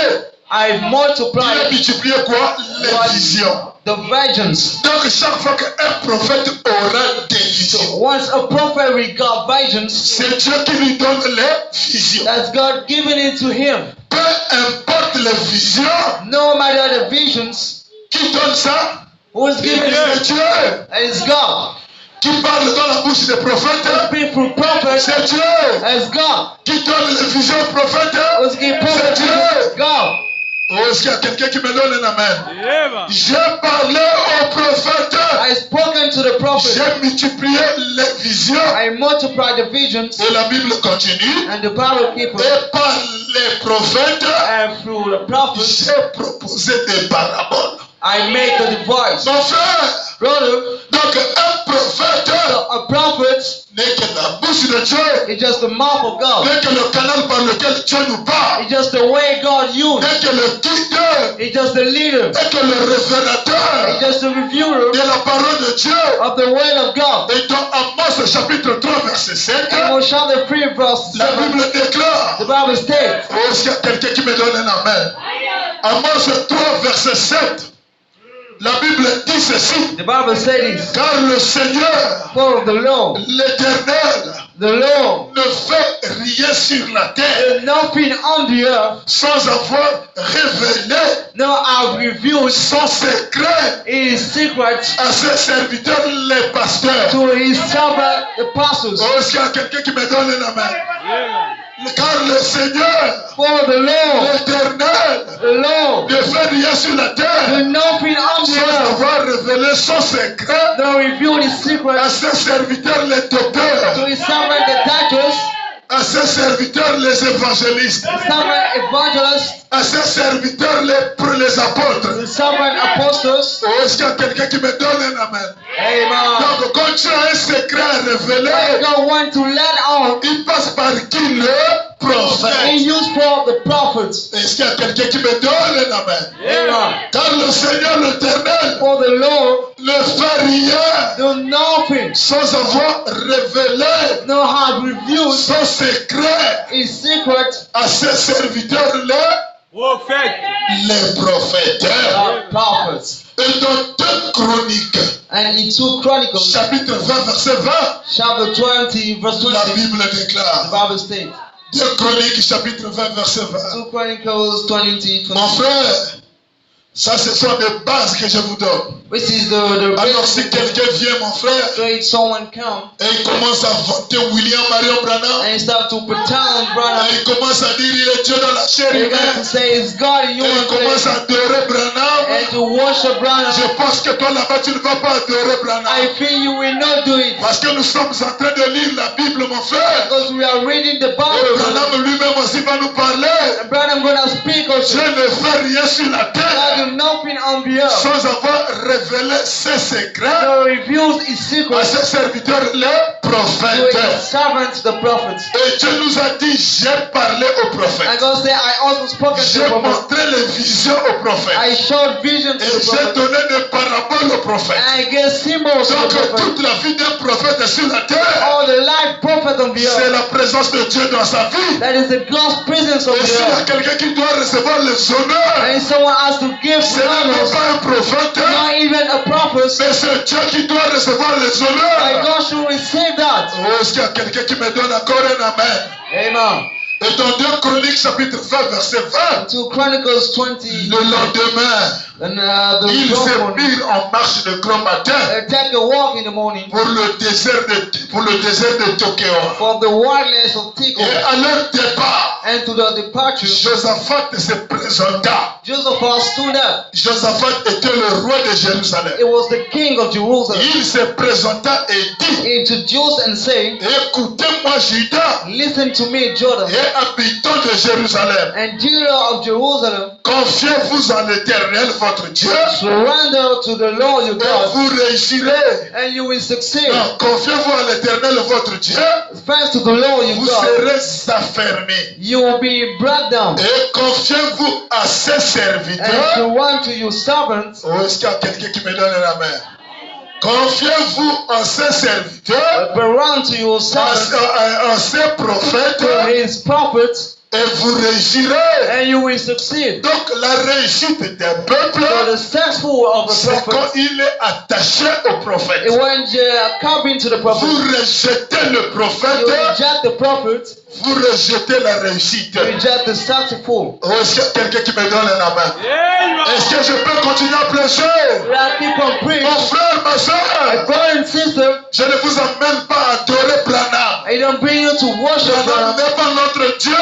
I J'ai multiplied multiplié quoi? Les visions. the virgins. Donc chaque fois qu'un prophète aura des visions, Once a prophet regard visions, c'est Dieu qui lui donne les visions. that's God giving it to him. Peu importe les visions, No matter the visions, qui donne ça? who's giving C'est it? Dieu. It's God. Qui parle dans la bouche des prophètes? Speak through prophets. C'est Dieu. It's God. Qui donne les visions aux prophètes? Who's giving prophets? It's God. Oh, est-ce qu'il y a quelqu'un qui me donne un amen? J'ai parlé au prophète. I spoken to the prophet. J'ai multiplié les visions. I multiplied the visions, Et la Bible continue. and the Bible people, Et par les prophètes, and through the prophets, j'ai proposé des paraboles. I make the device. Mon frère, Brother, donc un prophète a prophet n'est que la bouche de Dieu, is just the mouth of God. n'est que le canal par lequel Dieu nous parle, It's just the way God used. n'est que le guide, It's just the leader. n'est que le révélateur It's just the reviewer de la parole de Dieu. of the word of God. Et dans Amos chapitre 3 verset 5, Amos chapter 3 verse la 7, Bible déclare, the Bible states, oh, est-ce qu'il y a quelqu'un qui me donne un amen? Amos 3 verset 7, la Bible dit ceci, the Bible says, car le Seigneur, for the Lord, l'Éternel, the Lord, ne fait rien sur la terre nothing on the earth, sans avoir révélé no have revealed son secret his secrets à ses serviteurs les pasteurs. to his servant, the apostles. Oh, est-ce qu'il y a quelqu'un qui me donne un amen? Car le Seigneur, For the Lord, l'Éternel, the Lord, ne fait rien sur la the terre nothing on the sans earth, avoir révélé son secret no revealed his à secrets ses serviteurs les to docteurs, his servant, the doctors, à ses ses serviteurs les évangélistes, servant evangelists, à ses serviteurs les apôtres. the servant apostles. Oh, est-ce qu'il y a quelqu'un qui me donne un amen? Amen. Donc, quand tu as un secret à When révéler, God wants to let out, il passe par qui? Le He prophète. used for the prophets. Est-ce qu'il y a quelqu'un qui me donne un amen? Amen. Car le Seigneur l'Éternel For the Lord, ne fait rien do nothing, sans avoir révélé no have revealed son secret His secret à ses serviteurs, les prophètes. the prophets. Et dans 2 Chroniques, And in 2 Chronicles, chapitre 20, verset 20, chapter 20, verse la 20, Bible the déclare. Bible states. 2 Chroniques, chapitre 20, verset 20. 2 Chronicles 20, Mon 20. frère, ça ce sont des bases que je vous donne. Which is the Alors si basic. quelqu'un vient, mon frère, So if someone come et il commence à vanter William Marion Branham, and start to pretend, et brother, il commence à dire il est Dieu dans la chair they got to humaine, say it's God in et il human commence flesh à adorer Branham, and to worship brother. je pense que toi là-bas tu ne vas pas adorer Branham. I feel you will not do it Parce que nous sommes en train de lire la Bible, mon frère. because we are reading the Et Bible. Branham lui-même aussi va nous parler. And brother, I'm gonna speak also. Dieu ne fait rien sur la God terre do nothing on the earth. sans avoir révélé ses secrets So reveals His à secrets ses serviteurs, les to prophètes. His servants, the prophets. Et Dieu nous a dit, j'ai parlé aux And prophètes. God said, I also spoken to J'ai the prophets. montré les visions aux prophètes. I showed vision to Et the j'ai prophets. donné des paraboles aux prophètes. And I gave symbols to Donc the prophets. toute la vie d'un prophète est sur la terre. All the life prophet on the C'est earth. la présence de Dieu dans sa vie. That is the God's presence on Et the s'il y a earth. quelqu'un qui doit recevoir les honneurs, And someone has to give ce n'est même honors, pas un prophète, not even a prophet. mais c'est Dieu qui doit recevoir les And honneurs. God should receive that. Oh, est-ce qu'il y a quelqu'un qui me donne encore un amen? Amen. Et dans 2 Chroniques chapitre 20 verset 20, 2 Chronicles 20. le lendemain, And ils the se morning, mirent en marche de grand matin take a walk in the morning pour le désert de Tokéon. for the wilderness of Tico. Et à leur départ, And to the departure, Josaphat se présenta. Joseph stood up. Josaphat était le roi de Jérusalem. It was the king of Jerusalem. Il se présenta et dit, Introduced and saying, écoutez-moi Juda listen to me, Jordan, et habitants de Jérusalem. and Judah of Jerusalem, Confiez-vous en l'Éternel votre Dieu surrender to the Lord your et God, vous réussirez. and you will succeed. Non, confiez-vous à l'Éternel votre Dieu, First to the Lord your vous God, serez affermis. you will be brought down. Et confiez-vous à ses And serviteurs. to your servants, Oh, est-ce qu'il y a quelqu'un qui me donne la main? Confiez-vous en ses serviteurs, but run to your servants, en ses prophètes, to his prophets, et vous réussirez. and you will succeed. Donc la réussite d'un peuple, So the successful of the c'est quand prophet, il est attaché au prophète. when you come into the prophet, Vous rejetez le prophète, you reject the prophet, vous rejetez la réussite. you reject the successful. Oh, est-ce qu'il y a quelqu'un qui me donne la main? Est-ce que je peux continuer à prêcher? I keep on Mon preaching. frère, ma My soeur, brother and sister, je ne vous amène pas à adorer Branham. I don't bring you to worship Branham God. n'est pas notre Dieu.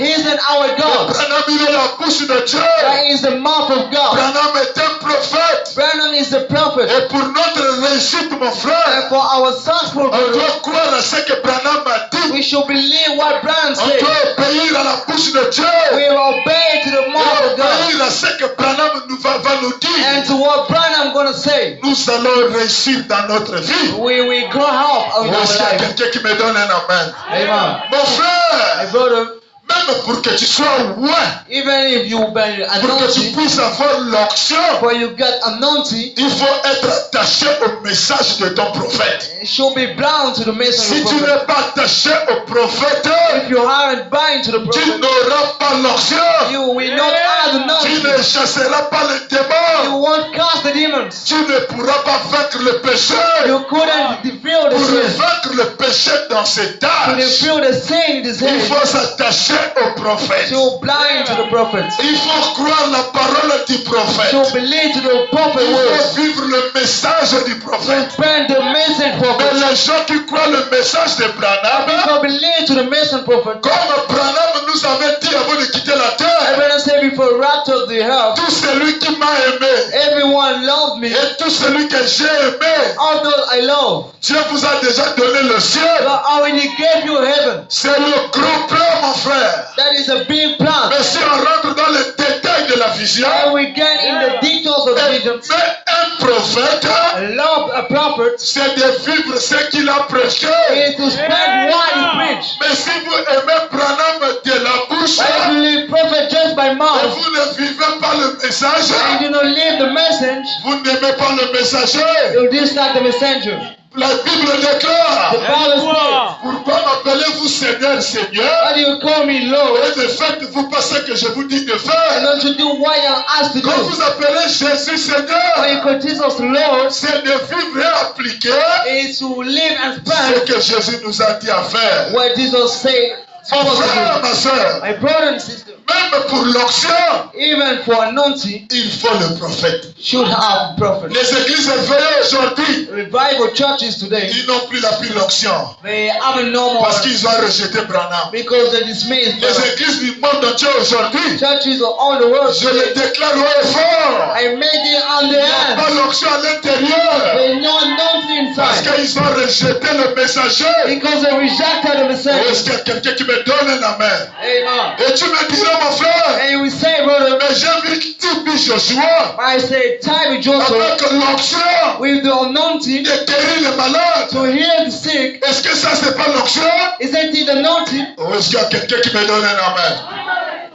He isn't our God. Branham, il est la bouche de Dieu. That is the mouth of God. Branham est un prophète. Branham is the prophet. Et pour notre réussite, mon And frère, for our successful on brother, doit croire à ce que Branham a dit. we should believe what Branham On said. doit obéir à la bouche de Dieu. We obey to the Et mouth of God. obéir à ce que Branham va nous dire. And to what Branham gonna say. Nous allons réussir dans notre vie. We will grow up in Oh, our s'il y a life. quelqu'un qui me donne un amen. Amen. Mon My frère, brother, même pour que tu sois loin, even if you been pour que tu anointed, puisses avoir l'onction, for you got anointed, il faut être attaché au message de ton prophète. it should be bound to the message Si of tu the prophet. n'es pas attaché au prophète, If you aren't bound to the tu prophet, n'auras pas l'onction. you will not have Tu anointing. ne chasseras pas les You démons. won't cast the demons. Tu ne pourras pas vaincre le péché. You couldn't defeat the Pour sin. vaincre le péché dans cet To âge, defeat the sin in this il age, faut s'attacher au prophète. to blind to the prophet. Il faut croire la parole du prophète. To believe to the prophet Il words. faut vivre le message du prophète. To spread the message Mais prophet. les gens qui croient le message de Branham, People believe to the message prophet. comme Branham nous avait dit avant de quitter la terre, Everyone said before rapture of the earth, tout celui qui m'a aimé, everyone loved me, Et tout celui que j'ai aimé, all those I love, Dieu vous a déjà donné le ciel. God already gave you heaven. C'est le gros plan, mon frère. That is a big plan. Mais si on rentre dans les détails de la vision, And we get in the details of mais visions. un prophète, Love a prophet c'est de vivre ce qu'il a prêché. is to spread what he preached. Mais si vous aimez Branham de la bouche, But if you live prophet just by et mouth vous ne vivez pas le message, and you do not live the message, vous n'aimez pas le messager. you dislike the messenger. La Bible The déclare, Bible says, pourquoi m'appelez-vous Seigneur, Seigneur? why do you call me Lord? Et de faites-vous pas ce que je vous dis de And faire. don't you do what you're asked to Quand do? vous appelez Jésus When Seigneur, you call Jesus Lord, c'est de vivre et appliquer is to live and ce spread que Jésus nous a dit à faire. what Jesus said. Mon frère, ma soeur, My brother and sister, même pour l'onction, even for anointing, il faut le prophète. should have prophet. Les églises éveillées aujourd'hui, Revival churches today, ils n'ont plus la pure onction they haven't no more parce qu'ils ont rejeté Branham. because they dismiss Les églises du monde entier aujourd'hui, churches of all the world. je le déclare haut et fort, I made it on the il n'y a pas hand. l'onction à l'intérieur They know nothing parce inside qu'ils ont rejeté le messager. because they rejected the Ou est-ce message. qu'il y a quelqu'un qui me donne un amen? Amen. Et tu me diras, mon frère, And you will say, brother, mais j'ai vu Tibi Joshua I say, time with Joshua avec l'onction with the anointing de guérir les malades. to heal the sick. Est-ce que ça, c'est pas l'onction? Isn't it anointing? Ou est-ce qu'il y a quelqu'un qui me donne un amen?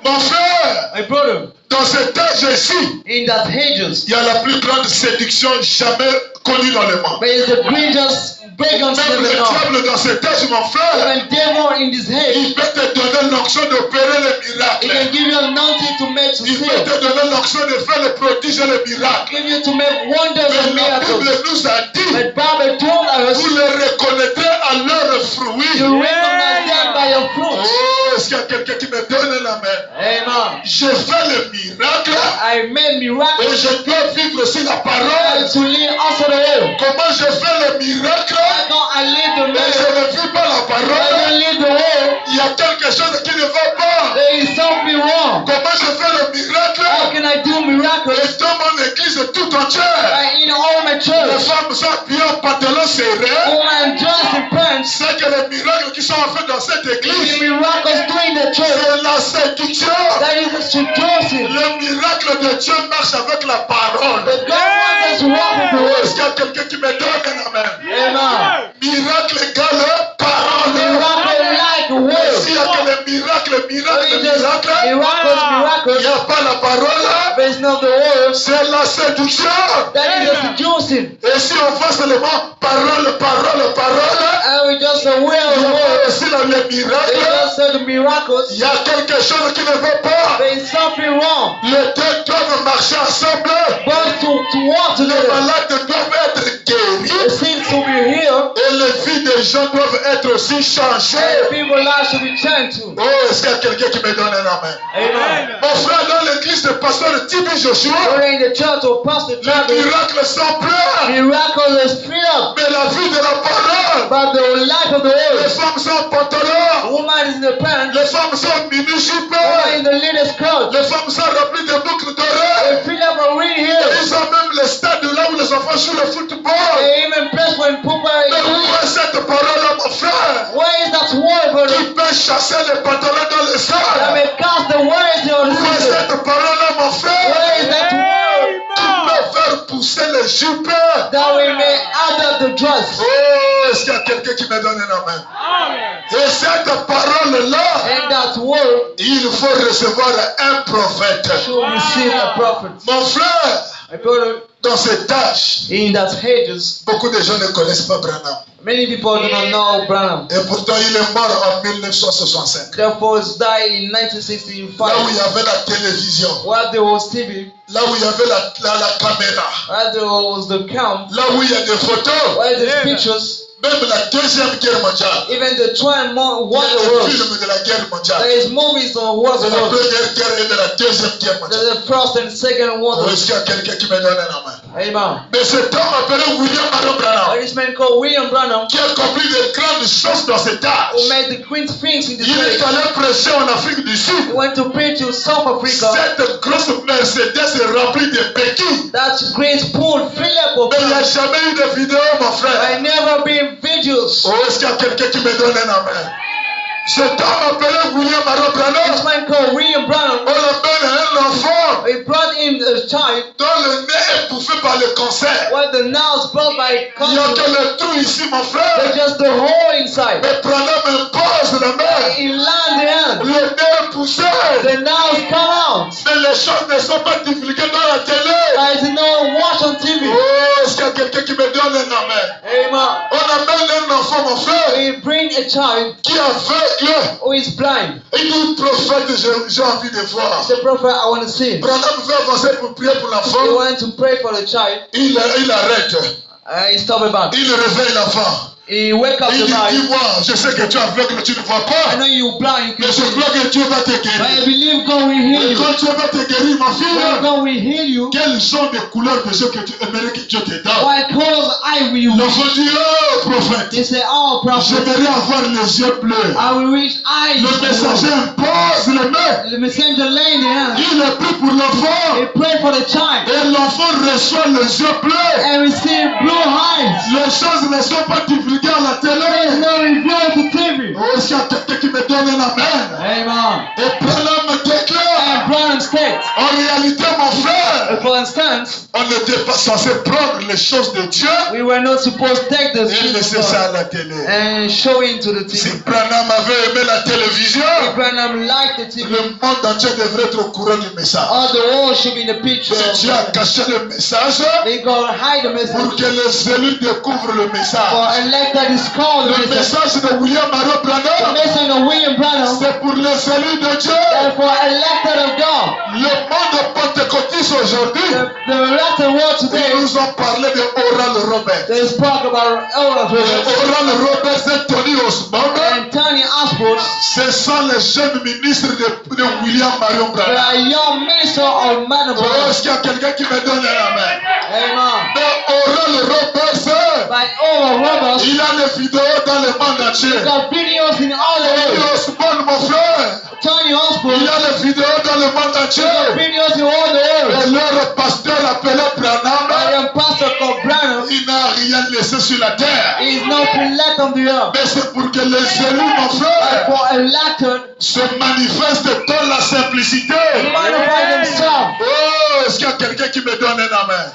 Mon frère, My brother, dans cet âge ici, in that ages, il y a la plus grande séduction jamais connue dans le monde. there is the greatest breakdown Même le ever known. diable dans cet âge, mon frère, Even devil in this age, il peut te donner l'onction d'opérer les he miracles. can give you anointing to make to Il peut heal, te donner l'onction de faire le prodige et le miracle. give you to make wonders Mais and la miracles. Bible nous a dit, But Bible told us, vous les reconnaîtrez à leurs fruits. you recognize them by your fruits. Oh, est-ce qu'il y a quelqu'un qui me donne la main? Amen. Je fais le miracle I made miracles et je dois vivre aussi la parole. to live also the world. Comment je fais le miracle I don't I live the et je miracle. ne vis pas la I parole? don't live the world. Il y a quelque chose qui ne va pas. There is something wrong. Comment je fais le miracle How can I do miracles? et dans mon église tout entière? In all my Les church, femmes sont habillées en pantalon serré. women dressed in pants, C'est que les miracles qui sont faits dans cette the église, miracles doing the church. c'est la séduction. That is the seducing. Le miracle de Dieu marche avec la parole. The God wants us to walk with the Est-ce word. qu'il y a quelqu'un qui me donne un amen? Amen. Miracle égale parole. Miracle like the S'il n'y a word. que les miracles, Only just miracle, il miracles, n'y miracles. a pas la parole, But it's not the word. c'est la séduction. That is the seducing. Et si on voit seulement parole, parole, parole, And we just aware il of n'y the a pas word. aussi le They miracle, just said the miracles. il y a quelque chose qui ne va pas. There is something wrong. Les deux doivent marcher ensemble. But to walk Les together, malades doivent être guéris. it seems to be healed. Et les vies des gens doivent être aussi changées. And people lives to be turned to. Oh, est-ce qu'il y a quelqu'un qui me donne un amen? Amen. Mon frère, dans l'église de pasteur Tibi Joshua, We're in the church of Pastor les Travis. miracles sont pleins. Miracle is freedom. Mais la vie de la parole, But the life of the les world. femmes sont en pantalon, Woman is in the pants. les femmes sont mini-jupes, Woman in the latest clothes. les femmes sont remplies de boucles d'oreilles. The freedom of real here. Ils ont même le stade là où les enfants jouent le football. They even press when people Mais où est cette parole, mon frère? where is that word for Qui the peut chasser les pantalons dans le that sol? may cast the words on Où the est system? cette parole, mon frère? Where is that word Qui peut faire pousser les jupes? that we may add up the dress? Oh, est-ce qu'il y a quelqu'un qui me donne un amen? Et cette parole-là, And that word il faut recevoir un prophète. should receive a prophet. Mon frère, My brother, dans cet âge, in that ages, beaucoup de gens ne connaissent pas Branham. many people do not know Branham. Et pourtant, il est mort en 1965. Therefore, he died in Là où 1965. il y avait la télévision, While there was TV, là où il y avait la caméra, while there was the cam, là où il y a des photos, while there's pictures, même la Deuxième Guerre mondiale, even the 12 il y World a des Wars. films de la guerre mondiale, There is movies on World de la Wars. Première Guerre et de la Deuxième Guerre mondiale. There's the first and second Ou World Wars. est-ce qu'il y a quelqu'un qui me donne un amen? Amen. Mais cet homme appelé William Marion Branham, This man called William Branham, qui a accompli de grandes choses dans cet âge, who made the great things in the il est church. allé prêcher en Afrique du Sud. He went to preach to South Africa. Cette grosse Mercedes est remplie de béquilles. That great pool filled up Mais il n'y a of jamais eu de vidéo, mon frère. I never been videos. Oh, est-ce qu'il y a quelqu'un qui me donne un amen? Cet homme appelé William Marion This Branham, man called William on Branham, l'appelle un enfant he brought him a child dont le nez est bouffé par le cancer. where the nails brought by Il n'y a cancer. que le trou ici, mon They're frère. just the hole inside. Mais Branham impose la main. He lands the hand. Le nez est poussé. The nails come out. Mais les choses ne sont pas divulguées dans la télé. There is no watch on TV. Oh, est-ce qu'il y a quelqu'un qui me donne un amen? Amen. On amène un enfant, mon frère, We bring a child qui est aveugle. who is blind. Il dit, prophète, j'ai envie de voir. He's a prophet, I want to see him. Branham veut avancer pour prier pour He l'enfant. went to pray for the child. Il arrête. He stopped back. Il réveille l'enfant. He wake up Il the dit, child. dis-moi, je sais que tu es aveugle, tu ne vois I pas. know you blind, you Mais can je see. crois que Dieu va te But I guérir. believe God will heal Et you. quand Dieu va te guérir, ma When fille, God will heal you, quelles sont les couleurs de yeux que tu aimerais que Dieu te donne? what colors eye will you wish? L'enfant dit, oh prophète, They say, oh prophet, j'aimerais avoir les yeux bleus. I will wish eyes. Le messager impose les mains. The messenger lay in the hand. Il est pris pour l'enfant. He prayed for the child Et l'enfant reçoit les yeux bleus. and received blue eyes. Les choses ne sont pas divulguées à la There is télé. no reveal to TV. Oh, est-ce qu'il y a quelqu'un qui me donne un amen? Amen. Et Branham me déclare, And Branham states, en réalité, mon frère, for instance, on n'était pas censé prendre les choses de Dieu we were not supposed to take the et things laisser of ça à God la télé. and show it to the Si TV. Branham avait aimé la télévision, If Branham liked the TV, le monde entier devrait être au courant du message. all the world should be in the picture. Si Dieu a caché le message They go hide the pour message que les élus découvrent le for message. elected is called the Le message. message de William Marion The Branham, message of William Branham c'est pour les élus de Dieu. and for elected of God. Le monde pentecôtiste aujourd'hui, The elected world ils today, nous ont parlé de Oral Robert. they spoke about Oral Roberts Oral Robert, c'est Tony Osborne. and Tony Osborne. Ce sont les jeunes ministres de William Marion They Branham. are young minister of man of Oh, God. est-ce qu'il y a quelqu'un qui me donne un amen? Amen. Mais Oral Robert, By Oral Roberts, il a des vidéos dans le monde entier. they got videos in all the Tony world. Osborne, mon frère, Tony il Osborne, y a des vidéos dans le monde entier. they got videos in all the world. Et leur pasteur appelé Branham, And pastor called Branham il n'a rien laissé sur la terre. is nothing left on the earth. Mais c'est pour que les élus, mon But frère, for elected, se manifestent dans la simplicité. magnify themselves. Oh, est-ce qu'il y a quelqu'un qui me donne un amen?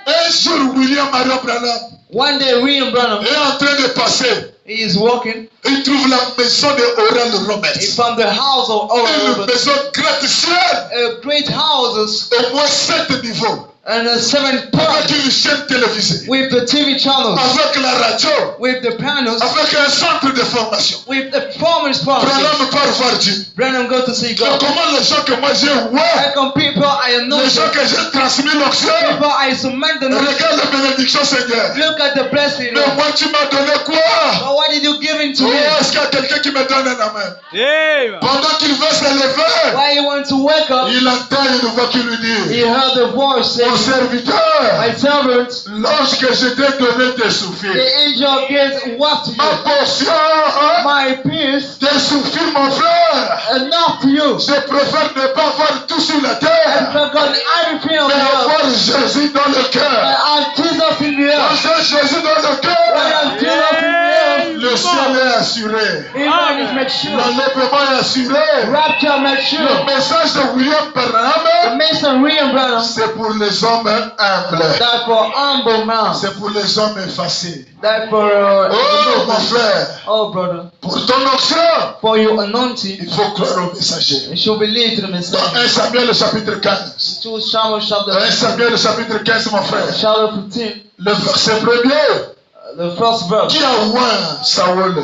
Un jour, William Marion Branham One day, William Branham, est en train de passer. he is walking. Il trouve la maison de Oral He Roberts. found the house of Oral Une Roberts. maison gratte-ciel, Great houses au moins 7 niveaux, and a 7 part avec une chaîne télévisée, with the TV channels, avec la radio, with the panels, avec un centre de formation. with the farmers' farms. Branham part voir Dieu. Branham go to see Mais God. comment les gens que moi j'ai, ouais, How come people I know, les gens que j'ai transmis l'onction, people I submit the knowledge, regarde la bénédiction, Seigneur. look at the blessing. Mais moi, tu m'as donné quoi? But what did you give into Oh, me? est-ce qu'il y a quelqu'un qui me donne un amen? Pendant qu'il veut se lever, Why you want to wake up? il entend une voix qui lui dit, He heard the voice mon saying, serviteur, my servant, lorsque je t'ai donné tes the souffles, angel gives what to ma you? portion, hein, My peace, tes souffles, mon frère, enough to you. je préfère ne pas avoir tout sur la And terre, forgot everything on mais the earth. avoir Jésus dans le cœur. I have Jesus in the earth. Quand j'ai Jésus dans le I cœur, have Jesus in the le ciel est assuré. earth. Amen is made sure. L'enlèvement est assuré. Rapture made Le sure. message de William The Branham, Mason William Branham, c'est pour les hommes humbles. that for humble man, C'est pour les hommes effacés. that for Oh, mon frère, oh brother, pour ton onction, for your anointing, il faut croire au messager. you should believe to the Dans message. 1 Samuel, le chapitre 15. To Samuel chapter 1 Samuel, le chapitre 15, mon frère. 15, Le verset premier. the first verse. Qui a oint Saoul,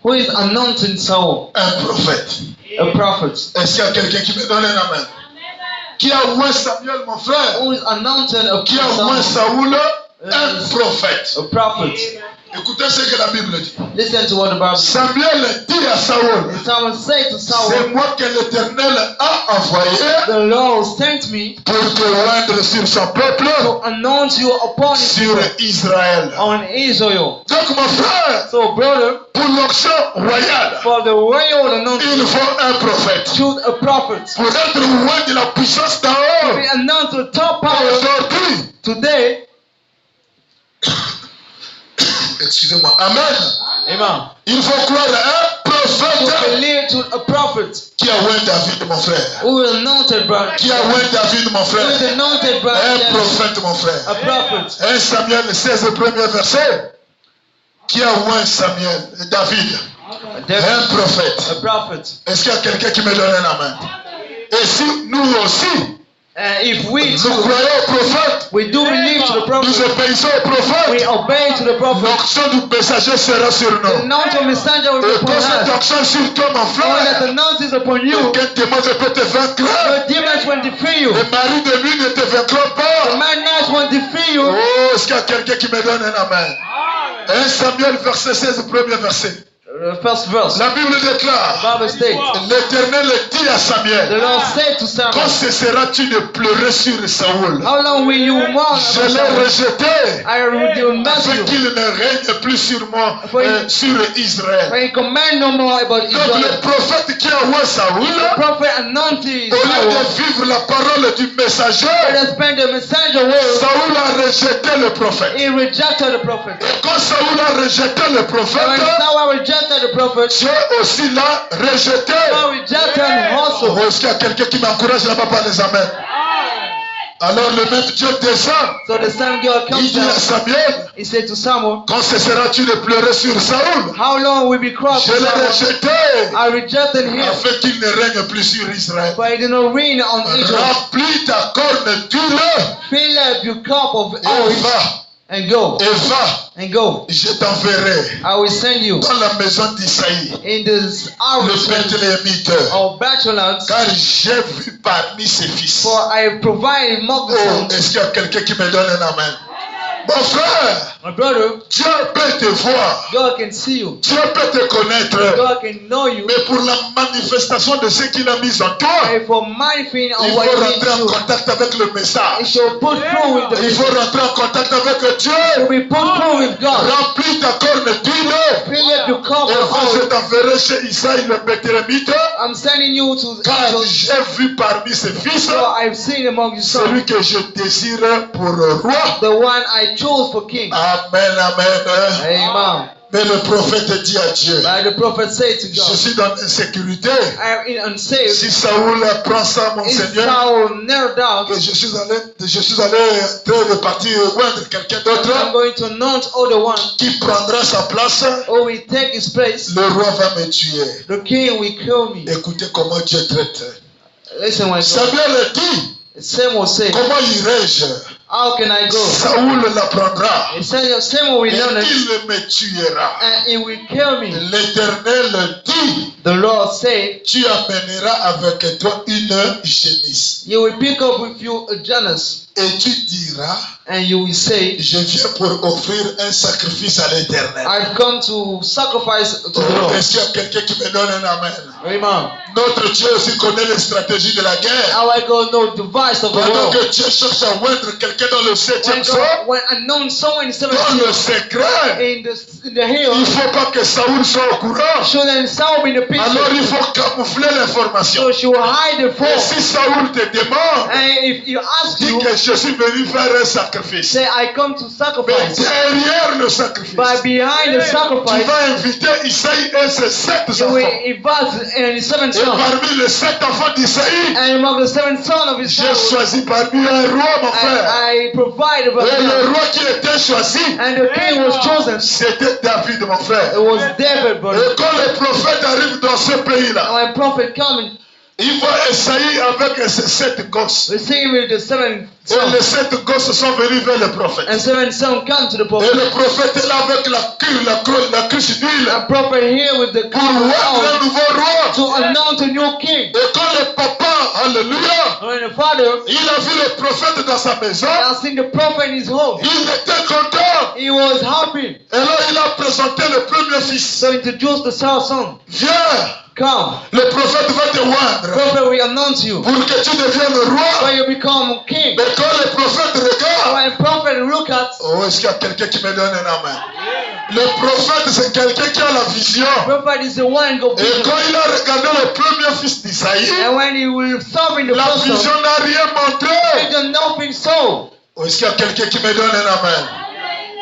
Who is anointing Saul? un prophète? A prophet. Est-ce qu'il y a quelqu'un qui me donne un amen? Qui a oint Samuel, mon frère? Who is anointing a Qui a oint prophet? Saoul, un prophète? A prophet. Écoutez ce que la Bible dit. Listen to what the Bible says. Samuel dit à Saül, Someone said to c'est Saul, moi que l'Éternel a envoyé the Lord sent me pour te oindre sur son peuple, to anoint you upon his sur people, Israël. on Israel. Donc mon frère, So brother, pour l'onction royale, for the royal anointing, il faut un prophète. choose a prophet. Pour être loin de la puissance d'en haut, Be announced to top power aujourd'hui, today. excusez-moi, Amen. Amen. Il faut croire à un To prophète believe to a prophet qui a oint David, mon frère. who will anointed brother. Qui a oint David, mon Who is frère. anointed brother. Un prophète, mon A frère. prophet. 1 Samuel 16, le premier verset. Qui a oint Samuel, David. Un prophète. A prophet. Est-ce qu'il y a quelqu'un qui me donne la main? Et si nous aussi, If we nous too, croyons au prophète, we do believe to the nous prophet, obéissons au we prophète, obey to the prophet, l'onction du messager sera sur the nous. anointing messenger will be Et upon quand cette us. onction sur toi, mon All that frère, anointing is upon you, aucun démon ne peut te vaincre. your demons won't defeat you. Les maris de lui ne te vaincront The pas. madness won't defeat you. Oh, est-ce qu'il y a quelqu'un qui me donne un amen? 1 Samuel verset 16, premier verset. First verse. La Bible déclare, The Bible states, l'Éternel dit à the Samuel, Lord said to Samuel, quand cesseras-tu de pleurer sur Saoul? how long will you mourn Je about l'ai Saul? rejeté I will not afin you. qu'il ne règne plus sur moi, sur Israël. When you command no more about Donc Israel, le prophète qui a oint the Saoul, prophet anointed au lieu Saul, de vivre la parole du messager, let us spend the messenger word. Saoul a rejeté le prophète. He rejected the prophet. Quand Saoul a rejeté le And when prophète, Saul rejected the prophet, Dieu aussi l'a rejeté. Saul rejected him also. Oh, est-ce qu'il y a quelqu'un qui m'encourage là-bas par les amens? Alors le même Dieu descend. So the same girl Il comes dit à down. Samuel, He said to Samuel, quand cesseras-tu de pleurer sur Saoul? how long will we cry Je for l'ai Saul? rejeté I rejected him, afin qu'il ne règne plus sur Israël. but he did not reign on Israel. Remplis ta corne, tue-le Fill up your cup of et oil va, and go. et va. And go. Je t'enverrai I will send you dans la maison d'Isaïe, in this le house Bethléemite, of bachelors, car j'ai vu parmi ses fils. for I provide among the Oh, sons. est-ce qu'il y a quelqu'un qui me donne un amen? Mon frère, My brother, Dieu peut te voir, God can see you. Dieu peut te connaître, God can know you. mais pour la manifestation de ce qu'il a mis en toi, And for manifesting il on faut what he rentrer en means contact avec le you, message. it shall put through with the Il faut message. rentrer en contact avec It Dieu. shall be put through with God. Remplis ta corne, dis-le. Fill up your cup Et of va, je oil. t'enverrai chez Isaïe le Bethléemite, I'm sending you to car Israel. j'ai vu parmi ses fils So I've seen among you some, celui que je désire pour roi. the one I chose for king. Amen, amen. Amen. Mais le prophète dit à Dieu, But the prophet said to je God, suis dans l'insécurité. I am in unsaved. Si Saoul prend ça, mon If Seigneur, Saul knelt down, que je suis allé de partir oindre quelqu'un I'm d'autre going to anoint other one qui prendra sa place, who will take his place. le roi va me tuer. The king will kill me. Écoutez comment Dieu traite. Listen when God, Samuel dit, Samuel said, comment irai-je? how can I go? Saoul l'apprendra He said, Samuel will et learn it il me tuera. and he will kill me. L'Éternel dit, The Lord said, tu amèneras avec toi une génisse you will pick up with you a Janus et tu diras, and you will say, je viens pour offrir un sacrifice à l'Éternel. I've come to sacrifice to the Lord. Est-ce qu'il y a quelqu'un qui me donne un amen? Amen. Notre Dieu aussi connaît les stratégies de la guerre. How I go know the device of the Pendant world. que Dieu cherche à oindre quelqu'un dans le 7e sol, When unknown someone is dans 17 le secret, in the il ne hill, faut pas que Saoul soit au courant. shouldn't Saul be in the Alors il picture? faut camoufler l'information. So she will hide the Et force. si Saoul te demande, And if you ask dis you, que je suis venu faire un sacrifice. say, I come to Mais sacrifice. derrière le sacrifice, But behind the tu sacrifice, vas inviter Isaïe et ses 7 you will enfants. invite and 7 Et sons. parmi les 7 enfants d'Isaïe, And among the 7 sons of his j'ai family, choisi parmi un roi, mon frère. I provide about Et le them. roi qui était choisi, And the king was chosen. c'était David, mon frère. It was David, brother. Et quand les prophètes arrivent dans ce pays-là, And when prophet coming, Il voit Esaïe avec ses 7 gosses. We see with the 7 Et les sons. 7 gosses sont venus vers le prophète. And 7 sons come to the Et prophet. le prophète est là avec la cruche d'huile A prophet here with the pour cup voir of un oil nouveau roi. to anoint a new king. Et quand le papa, alléluia, And when the father il a vu le prophète dans sa maison, has seen the prophet in his home, il était content. he was happy. Et là, il a présenté le premier fils. So introduce the son. Viens, Come, le prophète va te oindre prophet will anoint you, pour que tu deviennes roi. when you become king. Mais quand le prophète regarde, When prophet look at, oh, est-ce qu'il y a quelqu'un qui me donne un amen? Le prophète, c'est quelqu'un qui a la vision. prophet is the one go Et vision. quand il a regardé le premier fils d'Isaïe, And when he will serve in the la first vision son, n'a rien he montré. done nothing so. Oh, est-ce qu'il y a quelqu'un qui me donne un amen?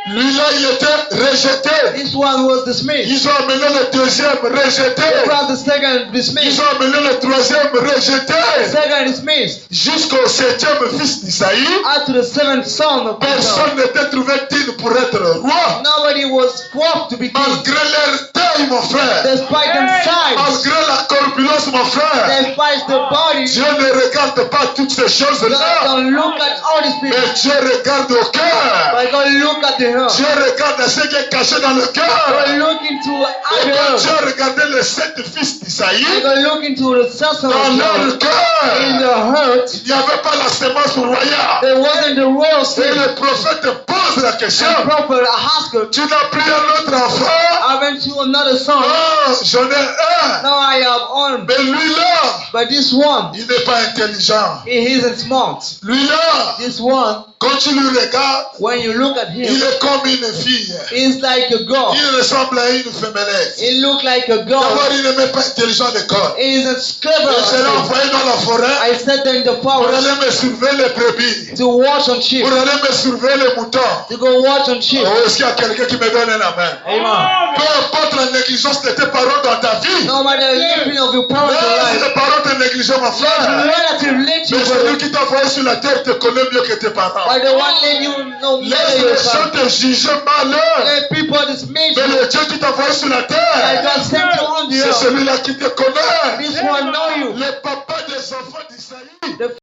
Lui là, il était rejeté. This one was dismissed. Ils ont amené le deuxième rejeté. They brought the second Ils dismissed. ont amené le troisième rejeté. Second dismissed. Jusqu'au 7e fils d'Isaïe, Up to the 7th son of Israel. personne n'était trouvé digne pour être roi. Nobody was qualified to be king. Malgré leur taille, mon frère. Despite them size, Malgré la corpulence, mon frère. despite the body, Dieu ne regarde pas toutes ces God choses-là. don't look at all these people. Mais Dieu regarde au cœur. But God look at the heart. Dieu regarde ce qui est caché dans le cœur. God look into Et the quand Dieu heart. a regardé les 7 fils d'Isaïe, God look into the sons of dans Israel. leur In cœur, the heart, il n'y avait pas la sémence royale. there wasn't the royal Et seed. le prophète pose la question. And prophet asked her, Tu n'as plus un autre enfant? haven't you another son? Ah, j'en ai un. Now I have one. Mais lui-là, But this one, il n'est pas intelligent. he isn't smart. Lui-là, This one, quand tu le regardes, when you look at il him, est comme une fille. he's like a girl. Il ressemble à une femmelette. He look like a D'abord, girl. il n'est même pas intelligent d'école. He isn't Et je l'ai clever. envoyé dans la forêt I set them in the pour forest aller me surveiller les brebis. to watch on sheep. Pour aller me surveiller les moutons. To go watch on sheep. Oh, est-ce qu'il y a quelqu'un qui me donne un amen? Amen. Peu importe la négligence de tes parents dans ta vie. No matter the living of your parents Même si alive, tes parents te négligent, mon let your frère. relative let you Mais celui go. qui t'a envoyé sur la terre te connaît mieux que tes parents. But the one let you know Laisse better les your gens family. te juger malheur. Let people dismiss Mais you. le Dieu qui t'a envoyé sur la Like terre, God sent you on the c'est earth. celui-là qui te connaît. This one know you. Le papa des enfants d'Isaïe. The